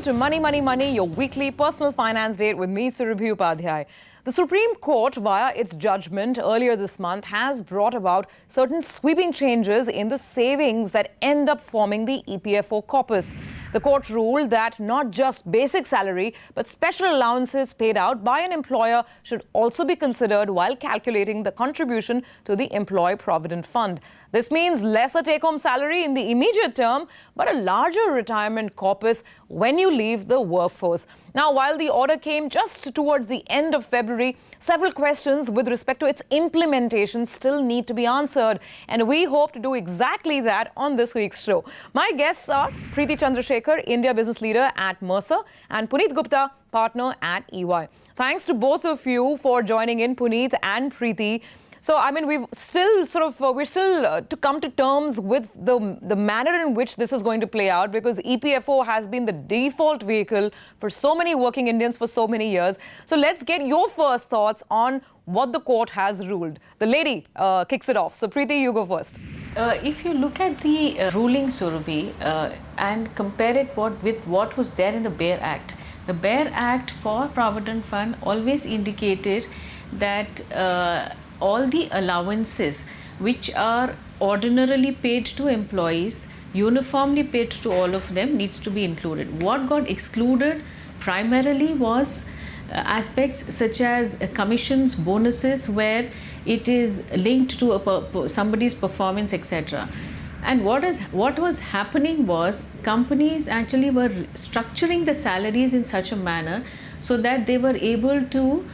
to Money, Money, Money, your weekly personal finance date with me, Surabhi Upadhyay. The Supreme Court, via its judgment earlier this month, has brought about certain sweeping changes in the savings that end up forming the EPFO corpus. The court ruled that not just basic salary, but special allowances paid out by an employer should also be considered while calculating the contribution to the Employee Provident Fund. This means lesser take-home salary in the immediate term, but a larger retirement corpus when you leave the workforce. Now, while the order came just towards the end of February, several questions with respect to its implementation still need to be answered. And we hope to do exactly that on this week's show. My guests are Preeti Chandrasekhar, India business leader at Mercer, and Puneet Gupta, partner at EY. Thanks to both of you for joining in, Puneet and Preeti. So, I mean, we're still to come to terms with the manner in which this is going to play out, because EPFO has been the default vehicle for so many working Indians for so many years. So let's get your first thoughts on what the court has ruled. The lady kicks it off. So Preeti, you go first. If you look at the ruling, Surabhi, and compare it with what was there in the BEAR Act, the BEAR Act for Provident Fund always indicated that all the allowances which are ordinarily paid to employees, uniformly paid to all of them, needs to be included. What got excluded primarily was aspects such as commissions, bonuses, where it is linked to somebody's performance, etc. And what was happening was companies actually were structuring the salaries in such a manner so that they were able to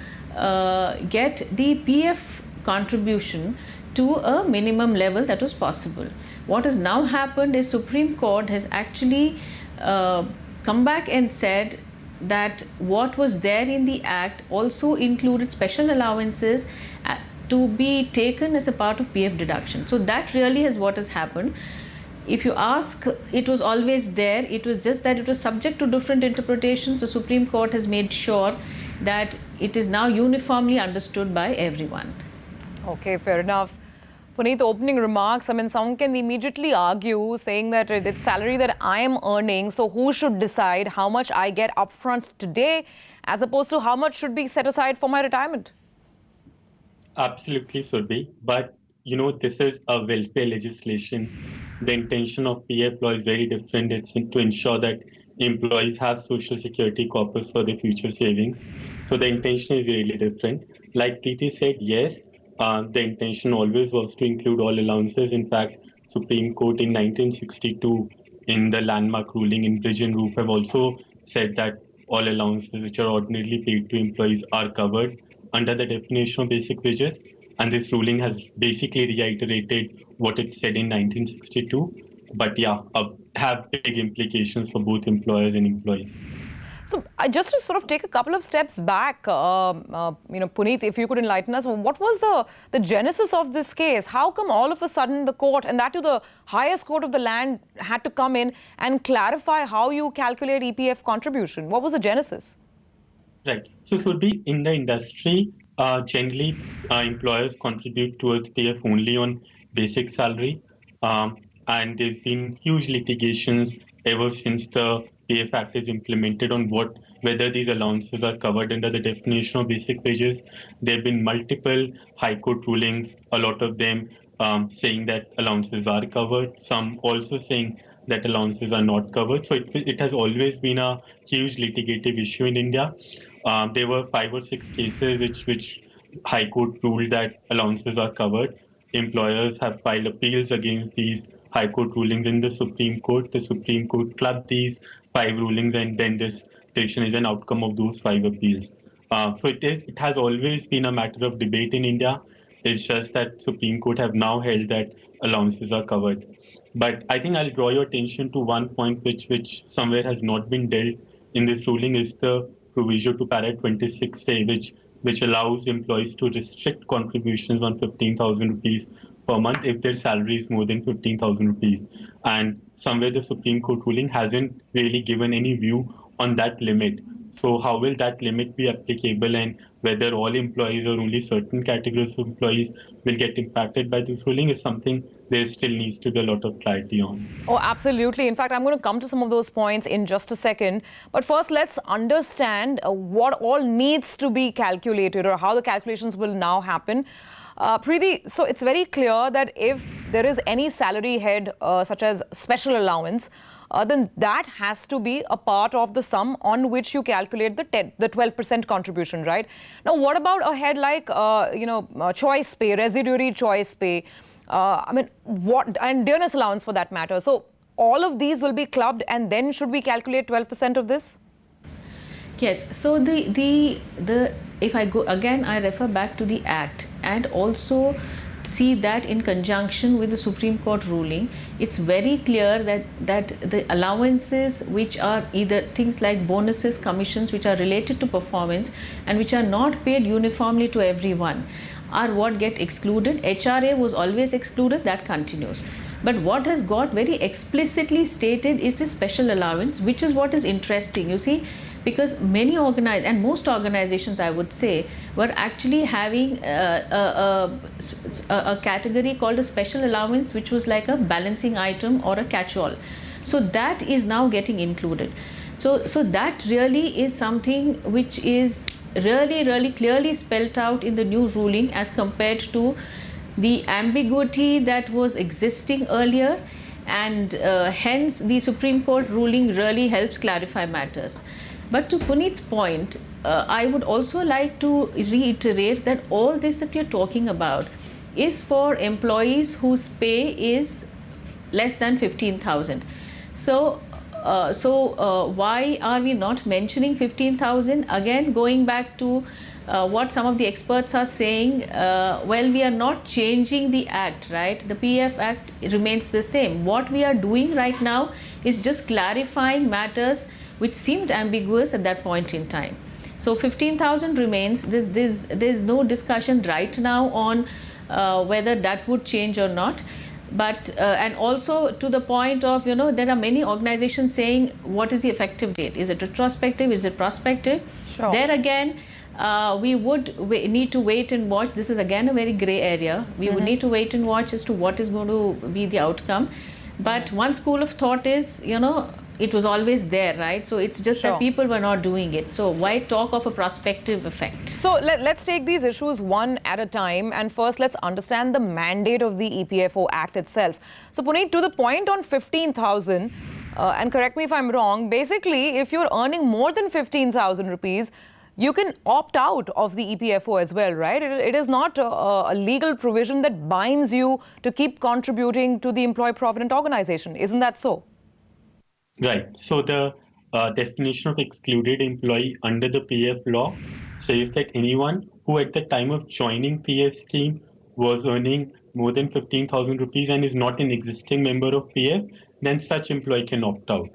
get the PF contribution to a minimum level that was possible. What has now happened is Supreme Court has actually come back and said that what was there in the Act also included special allowances to be taken as a part of PF deduction. So that really is what has happened. If you ask, it was always there. It was just that it was subject to different interpretations. The Supreme Court has made sure that it is now uniformly understood by everyone. Okay, fair enough. Puneet, opening remarks. I mean, some can immediately argue saying that it's salary that I am earning, so who should decide how much I get upfront today as opposed to how much should be set aside for my retirement? Absolutely, Surabhi. But, this is a welfare legislation. The intention of PF law is very different. It's to ensure that employees have social security corpus for their future savings. So the intention is really different. Like Preeti said, yes, the intention always was to include all allowances. In fact, Supreme Court in 1962, in the landmark ruling in Bridge and Roof, have also said that all allowances which are ordinarily paid to employees are covered under the definition of basic wages. And this ruling has basically reiterated what it said in 1962. But yeah, have big implications for both employers and employees. So just to sort of take a couple of steps back, Puneet, if you could enlighten us, what was the genesis of this case? How come all of a sudden the court, and that to the highest court of the land, had to come in and clarify how you calculate EPF contribution? What was the genesis? Right. So Surabhi, in the industry, generally employers contribute towards PF only on basic salary. And there's been huge litigations ever since the PF Act is implemented on whether these allowances are covered under the definition of basic wages. There have been multiple High Court rulings, a lot of them saying that allowances are covered, some also saying that allowances are not covered. So it has always been a huge litigative issue in India. There were 5 or 6 cases which High Court ruled that allowances are covered. Employers have filed appeals against these High Court rulings in the Supreme Court. The Supreme Court clubbed these 5 rulings, and then this decision is an outcome of those 5 appeals. So it has always been a matter of debate in India. It's just that Supreme Court have now held that allowances are covered. But I think I'll draw your attention to one point which somewhere has not been dealt in this ruling, is the provision to para 26A, which allows employees to restrict contributions on 15,000 rupees per month if their salary is more than 15,000 rupees. And somewhere the Supreme Court ruling hasn't really given any view on that limit. So how will that limit be applicable, and whether all employees or only certain categories of employees will get impacted by this ruling is something there still needs to be a lot of clarity on. Oh, absolutely. In fact, I'm going to come to some of those points in just a second. But first, let's understand what all needs to be calculated or how the calculations will now happen. Preeti, so it's very clear that if there is any salary head, such as special allowance, then that has to be a part of the sum on which you calculate the 12% contribution, right? Now, what about a head like, choice pay, residuary choice pay, and dearness allowance for that matter? So all of these will be clubbed, and then should we calculate 12% of this? Yes. So if I go again, I refer back to the Act and also see that in conjunction with the Supreme Court ruling. It's very clear that the allowances, which are either things like bonuses, commissions, which are related to performance and which are not paid uniformly to everyone, are what get excluded. HRA was always excluded, that continues. But what has got very explicitly stated is the special allowance, which is what is interesting, you see, because many most organizations, I would say, were actually having a category called a special allowance, which was like a balancing item or a catch-all. So that is now getting included. So that really is something which is really clearly spelled out in the new ruling as compared to the ambiguity that was existing earlier, and hence the Supreme Court ruling really helps clarify matters. But to Puneet's point, I would also like to reiterate that all this that we are talking about is for employees whose pay is less than 15,000. So why are we not mentioning 15,000? Again, going back to what some of the experts are saying, well, we are not changing the Act, right? The PF Act remains the same. What we are doing right now is just clarifying matters which seemed ambiguous at that point in time. So 15,000 remains. There's no discussion right now on whether that would change or not. But and also to the point of, there are many organizations saying, what is the effective date? Is it retrospective? Is it prospective? Sure. There again, we would need to wait and watch. This is again a very gray area. We would need to wait and watch as to what is going to be the outcome. But one school of thought is, it was always there, right? So it's just that people were not doing it. So why talk of a prospective effect? So let's take these issues one at a time. And first, let's understand the mandate of the EPFO Act itself. So Puneet, to the point on 15,000, and correct me if I'm wrong, basically, if you're earning more than 15,000 rupees, you can opt out of the EPFO as well, right? It is not a legal provision that binds you to keep contributing to the Employee Provident Organization. Isn't that so? Right. So the definition of excluded employee under the PF law says that anyone who at the time of joining PF scheme was earning more than 15,000 rupees and is not an existing member of PF, then such employee can opt out.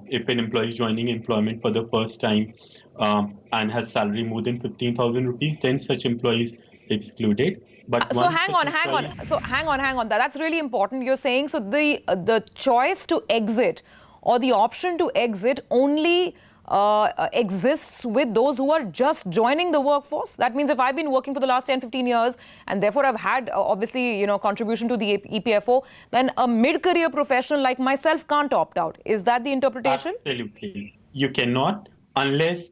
If an employee is joining employment for the first time and has salary more than 15,000 rupees, then such employee is excluded. But so hang on. That's really important. You're saying so the choice to exit or the option to exit only exists with those who are just joining the workforce. That means if I've been working for the last 10, 15 years and therefore I've had obviously contribution to the EPFO, then a mid-career professional like myself can't opt out. Is that the interpretation? Absolutely. You cannot unless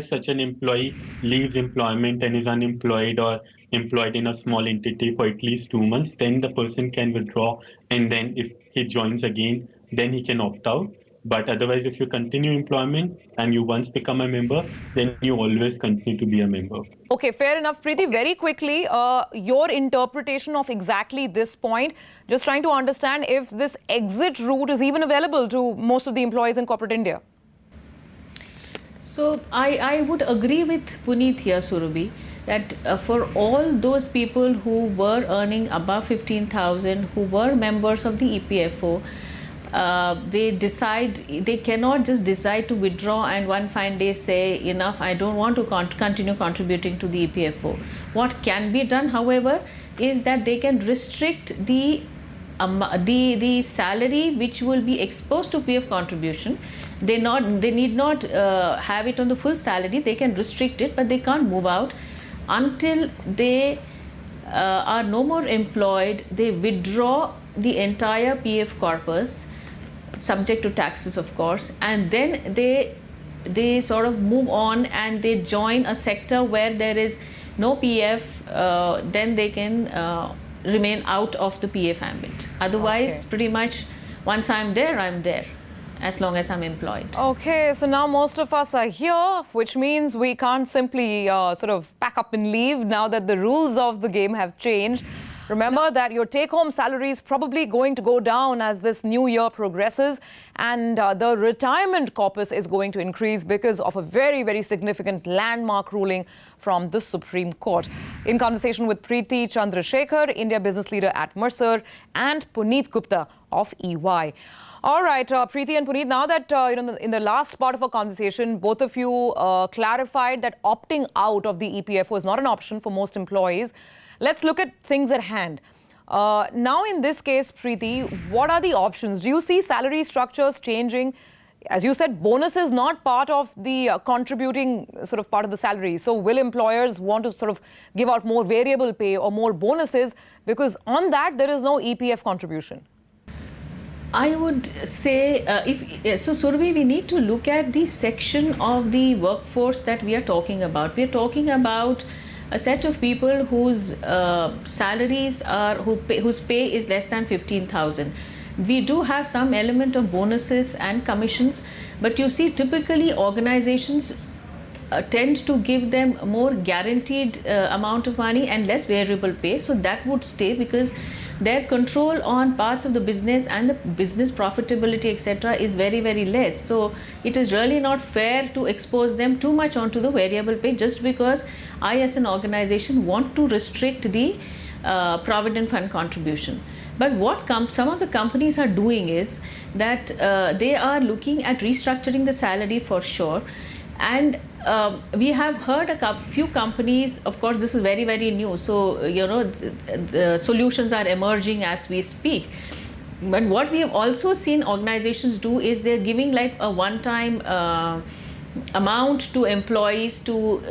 such an employee leaves employment and is unemployed or employed in a small entity for at least 2 months, then the person can withdraw, and then if he joins again, then he can opt out. But otherwise, if you continue employment and you once become a member, then you always continue to be a member. Okay, fair enough. Preeti, very quickly, your interpretation of exactly this point, just trying to understand if this exit route is even available to most of the employees in corporate India. So I would agree with Puneet here, Surabhi, that for all those people who were earning above 15,000, who were members of the EPFO, they cannot just decide to withdraw and one fine day say, enough, I don't want to continue contributing to the EPFO. What can be done, however, is that they can restrict the salary which will be exposed to PF contribution, They need not have it on the full salary. They can restrict it, but they can't move out until they are no more employed. They withdraw the entire PF corpus, subject to taxes of course, and then they sort of move on and they join a sector where there is no PF. Then they can remain out of the PF ambit. Otherwise, Okay. pretty much once I'm there, as long as I'm employed. Okay, so now most of us are here, which means we can't simply sort of pack up and leave now that the rules of the game have changed. Remember that your take-home salary is probably going to go down as this new year progresses, and the retirement corpus is going to increase because of a very, very significant landmark ruling from the Supreme Court. In conversation with Preeti Chandrasekhar, India business leader at Mercer, and Puneet Gupta of EY. All right, Preeti and Puneet, now that in the last part of our conversation, both of you clarified that opting out of the EPFO is not an option for most employees. Let's look at things at hand. Now, in this case, Preeti, what are the options? Do you see salary structures changing? As you said, bonus is not part of the contributing sort of part of the salary. So will employers want to sort of give out more variable pay or more bonuses? Because on that, there is no EPF contribution. I would say, so Surabhi, we need to look at the section of the workforce that we are talking about. We are talking about a set of people whose salaries are, whose pay is less than 15,000. We do have some element of bonuses and commissions, but you see, typically organizations tend to give them more guaranteed amount of money and less variable pay. So that would stay because their control on parts of the business and the business profitability, etc., is very, very less. So it is really not fair to expose them too much onto the variable pay just because I, as an organization, want to restrict the provident fund contribution. But what some of the companies are doing is that they are looking at restructuring the salary for sure. And we have heard a few companies, of course, this is very, very new. So, the solutions are emerging as we speak. But what we have also seen organizations do is they're giving like a one-time amount to employees to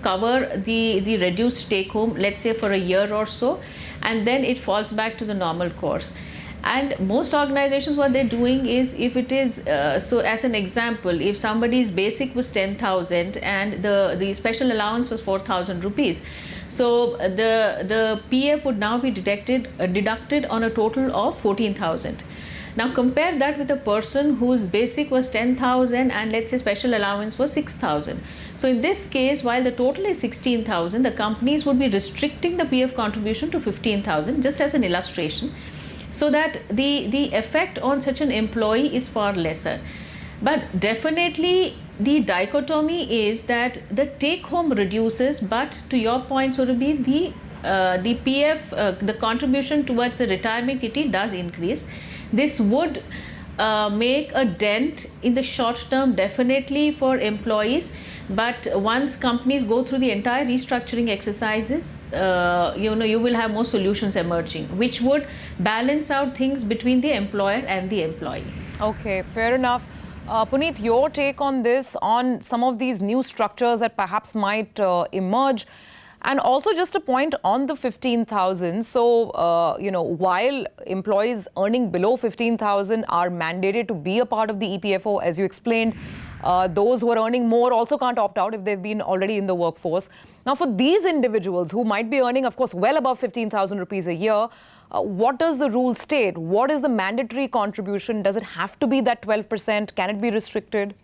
cover the reduced take home, let's say for a year or so, and then it falls back to the normal course. And most organizations, what they're doing is, if it is so as an example, if somebody's basic was 10,000 and the special allowance was 4,000 rupees, so the PF would now be deducted on a total of 14,000. Now compare that with a person whose basic was 10,000 and let's say special allowance was 6,000. So in this case, while the total is 16,000, the companies would be restricting the PF contribution to 15,000, just as an illustration, so that the effect on such an employee is far lesser. But definitely the dichotomy is that the take home reduces, but to your point, Surabhi, the PF, the contribution towards the retirement kitty does increase. This would make a dent in the short term, definitely for employees. But once companies go through the entire restructuring exercises, you will have more solutions emerging, which would balance out things between the employer and the employee. Okay, fair enough. Puneet, your take on this, on some of these new structures that perhaps might emerge, and also just a point on the 15,000. So, while employees earning below 15,000 are mandated to be a part of the EPFO, as you explained, those who are earning more also can't opt out if they've been already in the workforce. Now, for these individuals who might be earning, of course, well above 15,000 rupees a year, what does the rule state? What is the mandatory contribution? Does it have to be that 12%? Can it be restricted?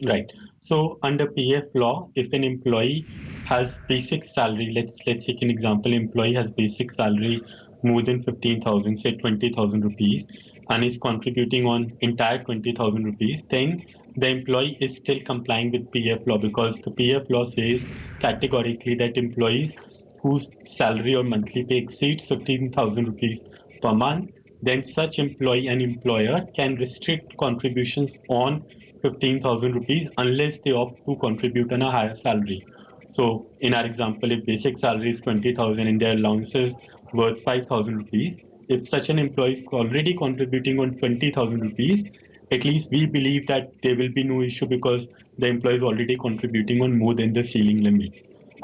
Right. So under PF law, if an employee has basic salary, let's take an example, employee has basic salary more than 15,000, say 20,000 rupees, and is contributing on entire 20,000 rupees, then the employee is still complying with PF law, because the PF law says categorically that employees whose salary or monthly pay exceeds 15,000 rupees per month, then such employee and employer can restrict contributions on 15,000 rupees unless they opt to contribute on a higher salary. So in our example, if basic salary is 20,000 and their allowances worth 5,000 rupees, if such an employee is already contributing on 20,000 rupees, at least we believe that there will be no issue because the employee is already contributing on more than the ceiling limit.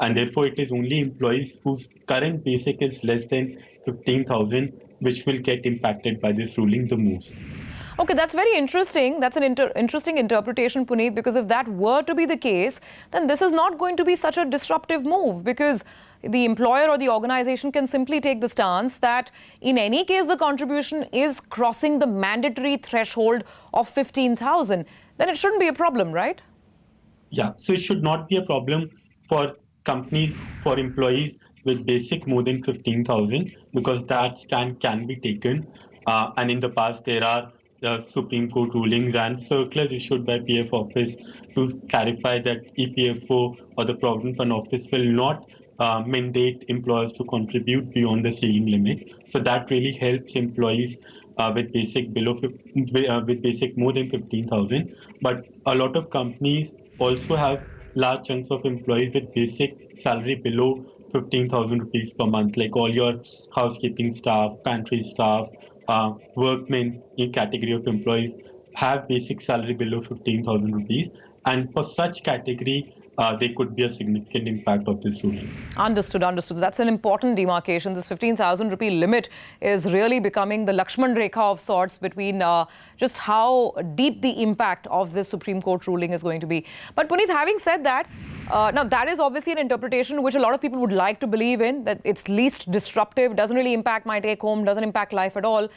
And therefore, it is only employees whose current basic is less than 15,000 which will get impacted by this ruling the most. Okay, that's very interesting. That's an interesting interpretation, Puneet, because if that were to be the case, then this is not going to be such a disruptive move, because the employer or the organization can simply take the stance that in any case the contribution is crossing the mandatory threshold of 15,000. Then it shouldn't be a problem, right? Yeah, so it should not be a problem for companies, for employees with basic more than 15,000, because that stand can be taken. And in the past, there are Supreme Court rulings and circulars issued by PF office to clarify that EPFO or the Provident Fund office will not mandate employers to contribute beyond the ceiling limit. So that really helps employees with basic with basic more than 15,000. But a lot of companies also have large chunks of employees with basic salary below 15,000 rupees per month, like all your housekeeping staff, pantry staff, workmen in category of employees have basic salary below 15,000 rupees. And for such category, there could be a significant impact of this ruling. Understood, understood. That's an important demarcation. This 15,000 rupee limit is really becoming the Lakshman Rekha of sorts between just how deep the impact of this Supreme Court ruling is going to be. But Puneet, having said that, now that is obviously an interpretation which a lot of people would like to believe in, that it's least disruptive, doesn't really impact my take home, doesn't impact life at all.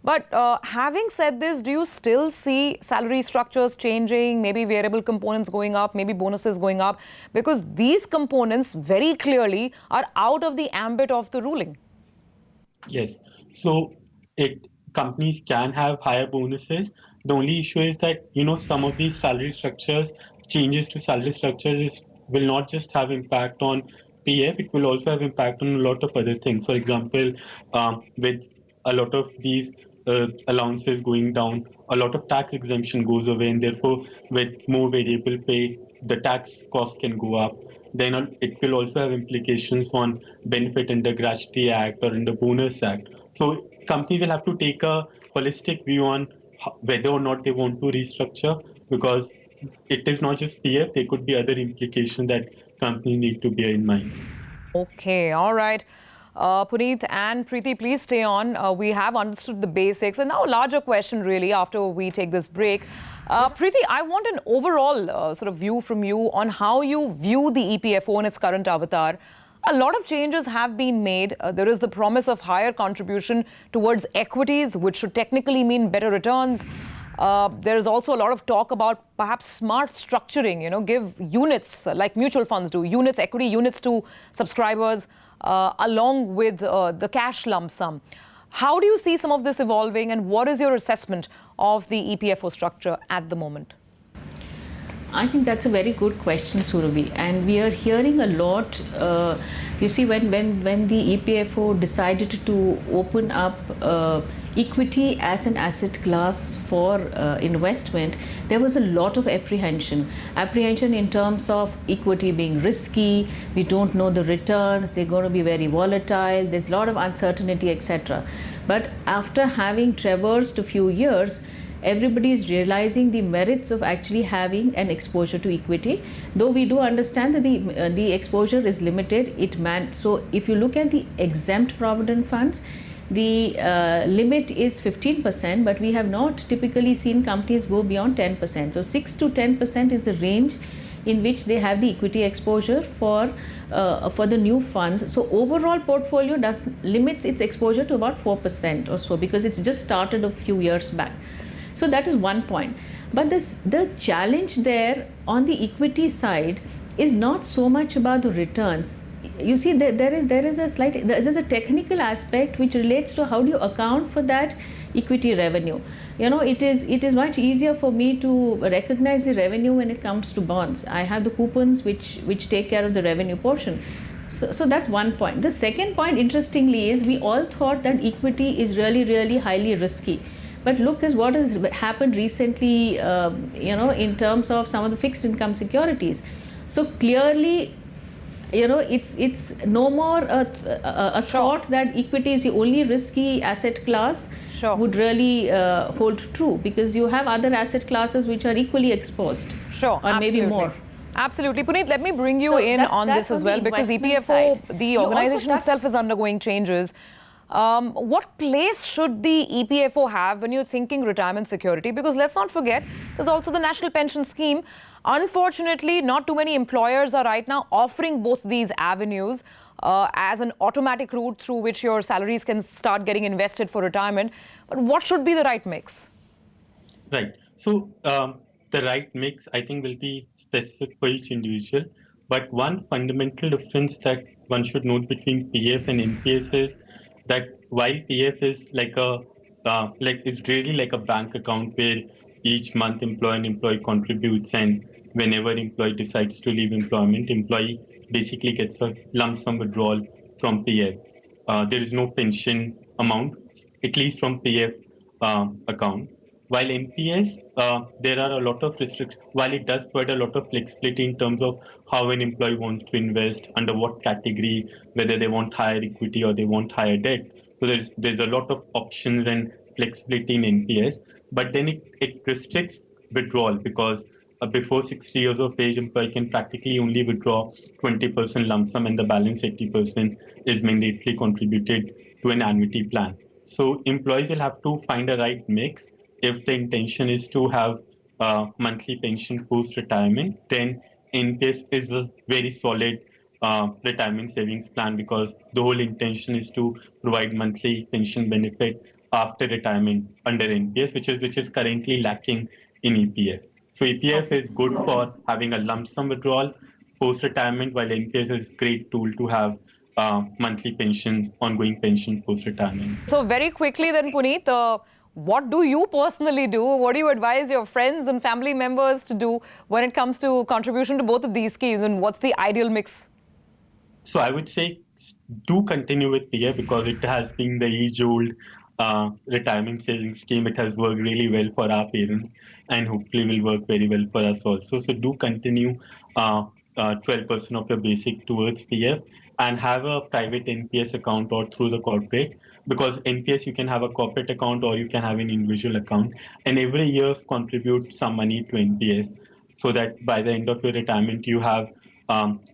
But having said this, do you still see salary structures changing, maybe variable components going up, maybe bonuses going up? Because these components very clearly are out of the ambit of the ruling. Yes. So companies can have higher bonuses. The only issue is that, some of these salary structures, changes to salary structures will not just have impact on PF, it will also have impact on a lot of other things. For example, with a lot of these allowances going down, a lot of tax exemption goes away, and therefore with more variable pay, the tax cost can go up. Then it will also have implications on benefit under Gratuity Act or in the Bonus Act. So companies will have to take a holistic view on whether or not they want to restructure, because it is not just PF, there could be other implications that companies need to bear in mind. Okay, all right. Puneet and Preeti, please stay on. We have understood the basics. And now a larger question, really, after we take this break. Preeti, I want an overall sort of view from you on how you view the EPFO in its current avatar. A lot of changes have been made. There is the promise of higher contribution towards equities, which should technically mean better returns. There is also a lot of talk about perhaps smart structuring, give units like mutual funds do, equity units to subscribers, along with the cash lump sum. How do you see some of this evolving, and what is your assessment of the EPFO structure at the moment? I think that's a very good question, Surabhi, and we are hearing a lot. You see, when the EPFO decided to open up equity as an asset class for investment, there was a lot of apprehension in terms of equity being risky. We don't know the returns, they're going to be very volatile, there's a lot of uncertainty, etc. But after having traversed a few years, everybody is realizing the merits of actually having an exposure to equity. Though we do understand that the exposure is limited, so if you look at the exempt provident funds, the limit is 15%, but we have not typically seen companies go beyond 10%. So 6 to 10% is the range in which they have the equity exposure for the new funds. So overall portfolio limits its exposure to about 4% or so, because it's just started a few years back. So that is one point. But the challenge there on the equity side is not so much about the returns. You see, there is a technical aspect which relates to how do you account for that equity revenue. It is much easier for me to recognize the revenue when it comes to bonds. I have the coupons which take care of the revenue portion. So that's one point. The second point, interestingly, is we all thought that equity is really, really highly risky. But look at what has happened recently, in terms of some of the fixed income securities. So clearly, it's no more a thought that equity is the only risky asset class would really hold true, because you have other asset classes which are equally exposed, or maybe more. Absolutely. Puneet, let me bring you in on this as well, because EPFO, the organization itself, is undergoing changes. What place should the EPFO have when you're thinking retirement security? Because let's not forget, there's also the National Pension Scheme. Unfortunately, not too many employers are right now offering both these avenues as an automatic route through which your salaries can start getting invested for retirement. But what should be the right mix? Right. So the right mix, I think, will be specific for each individual. But one fundamental difference that one should note between PF and NPS is that while PF is is really like a bank account where each month employer and employee contributes, and whenever employee decides to leave employment, employee basically gets a lump sum withdrawal from PF. There is no pension amount, at least from PF account. While NPS, there are a lot of restrictions. While it does provide a lot of flexibility in terms of how an employee wants to invest, under what category, whether they want higher equity or they want higher debt. So there's a lot of options and flexibility in NPS. But then it restricts withdrawal, because before 60 years of age, employee can practically only withdraw 20% lump sum, and the balance 80% is mandatorily contributed to an annuity plan. So employees will have to find a right mix. If the intention is to have monthly pension post-retirement, then NPS is a very solid retirement savings plan, because the whole intention is to provide monthly pension benefit after retirement under NPS, which is currently lacking in EPF. So EPF is good for having a lump sum withdrawal post-retirement, while NPS is a great tool to have monthly pension, ongoing pension post-retirement. So very quickly then, Puneet, what do you personally do? What do you advise your friends and family members to do when it comes to contribution to both of these schemes, and what's the ideal mix? So I would say do continue with PF, because it has been the age-old retirement savings scheme. It has worked really well for our parents, and hopefully will work very well for us also. So do continue 12% of your basic towards PF, and have a private NPS account or through the corporate, because NPS you can have a corporate account or you can have an individual account, and every year contribute some money to NPS, so that by the end of your retirement you have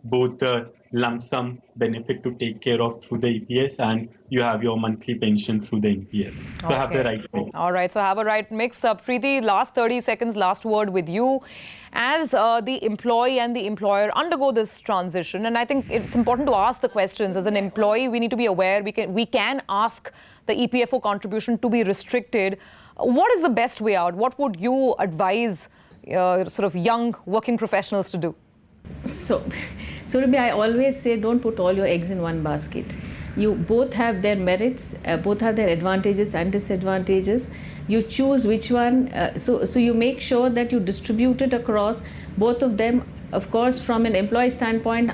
both the lump sum benefit to take care of through the EPS, and you have your monthly pension through the NPS. So have the right mix. All right, so have a right mix. Preeti, last 30 seconds, last word with you. As the employee and the employer undergo this transition, and I think it's important to ask the questions. As an employee, we need to be aware. We can ask the EPFO contribution to be restricted. What is the best way out? What would you advise sort of young working professionals to do? So, Surabhi, I always say don't put all your eggs in one basket. You both have their merits, both have their advantages and disadvantages. You choose which one, so you make sure that you distribute it across both of them. Of course, from an employee standpoint,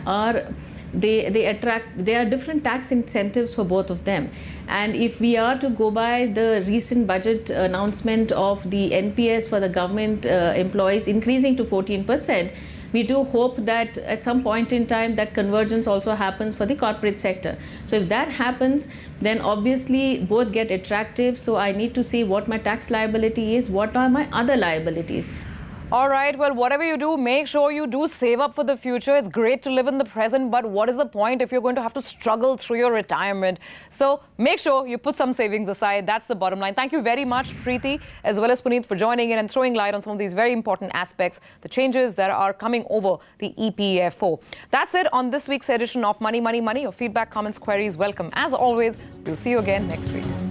they are different tax incentives for both of them. And if we are to go by the recent budget announcement of the NPS for the government employees increasing to 14%, we do hope that at some point in time that convergence also happens for the corporate sector. So if that happens, then obviously both get attractive. So I need to see what my tax liability is, what are my other liabilities. All right, well, whatever you do, make sure you do save up for the future. It's great to live in the present, but what is the point if you're going to have to struggle through your retirement? So make sure you put some savings aside. That's the bottom line. Thank you very much, Preeti, as well as Puneet, for joining in and throwing light on some of these very important aspects, the changes that are coming over the EPFO. That's it on this week's edition of Money, Money, Money. Your feedback, comments, queries, welcome. As always, we'll see you again next week.